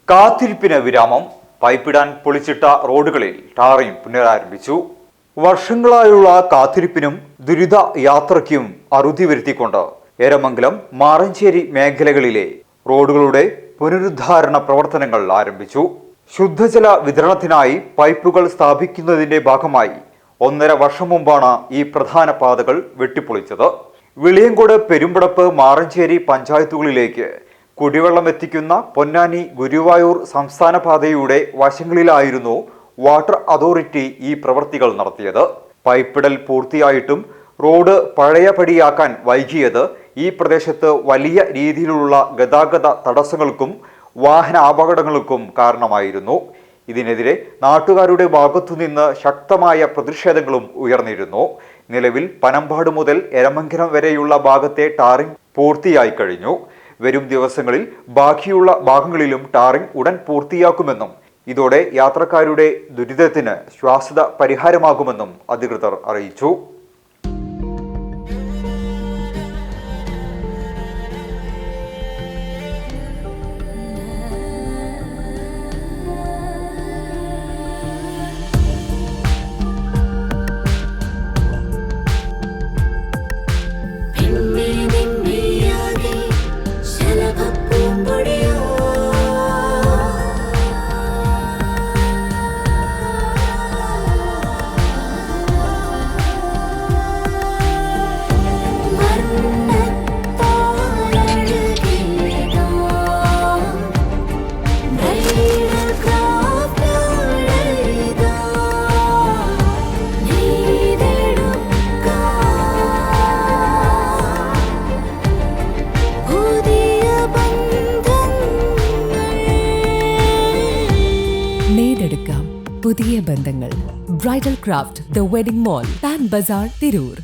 കാത്തിരിപ്പിന് വിരാമം. പൈപ്പിടാൻ പൊളിച്ചിട്ട റോഡുകളിൽ ടാറിംഗ് പുനരാരംഭിച്ചു. വർഷങ്ങളായുള്ള കാത്തിരിപ്പിനും ദുരിത യാത്രയ്ക്കും അറുതി വരുത്തിക്കൊണ്ട് എരമംഗലം മാറഞ്ചേരി മേഖലകളിലെ റോഡുകളുടെ പുനരുദ്ധാരണ പ്രവർത്തനങ്ങൾ ആരംഭിച്ചു. ശുദ്ധജല വിതരണത്തിനായി പൈപ്പുകൾ സ്ഥാപിക്കുന്നതിന്റെ ഭാഗമായി 1.5 വർഷം മുമ്പാണ് ഈ പ്രധാന പാതകൾ വെട്ടിപ്പൊളിച്ചത്. വിളിയങ്കോട്, പെരുമ്പടപ്പ്, മാറഞ്ചേരി പഞ്ചായത്തുകളിലേക്ക് കുടിവെള്ളം എത്തിക്കുന്ന പൊന്നാനി ഗുരുവായൂർ സംസ്ഥാന പാതയുടെ വശങ്ങളിലായിരുന്നു വാട്ടർ അതോറിറ്റി ഈ പ്രവൃത്തികൾ നടത്തിയത്. പൈപ്പിടൽ പൂർത്തിയായിട്ടും റോഡ് പഴയപടിയാക്കാൻ വൈകിയത് ഈ പ്രദേശത്ത് വലിയ രീതിയിലുള്ള ഗതാഗത തടസ്സങ്ങൾക്കും വാഹന അപകടങ്ങൾക്കും കാരണമായിരുന്നു. ഇതിനെതിരെ നാട്ടുകാരുടെ ഭാഗത്തുനിന്ന് ശക്തമായ പ്രതിഷേധങ്ങളും ഉയർന്നിരുന്നു. നിലവിൽ പനമ്പാട് മുതൽ എരമംഗലം വരെയുള്ള ഭാഗത്തെ ടാറിംഗ് പൂർത്തിയായി കഴിഞ്ഞു. വരും ദിവസങ്ങളിൽ ബാക്കിയുള്ള ഭാഗങ്ങളിലും ടാറിംഗ് ഉടൻ പൂർത്തിയാക്കുമെന്നും ഇതോടെ യാത്രക്കാരുടെ ദുരിതത്തിന് ശാശ്വത പരിഹാരമാകുമെന്നും അധികൃതർ അറിയിച്ചു. നേടെടുക്കാം പുതിയ ബന്ധങ്ങൾ. Bridal craft, the wedding mall, Pan Bazar, Tirur.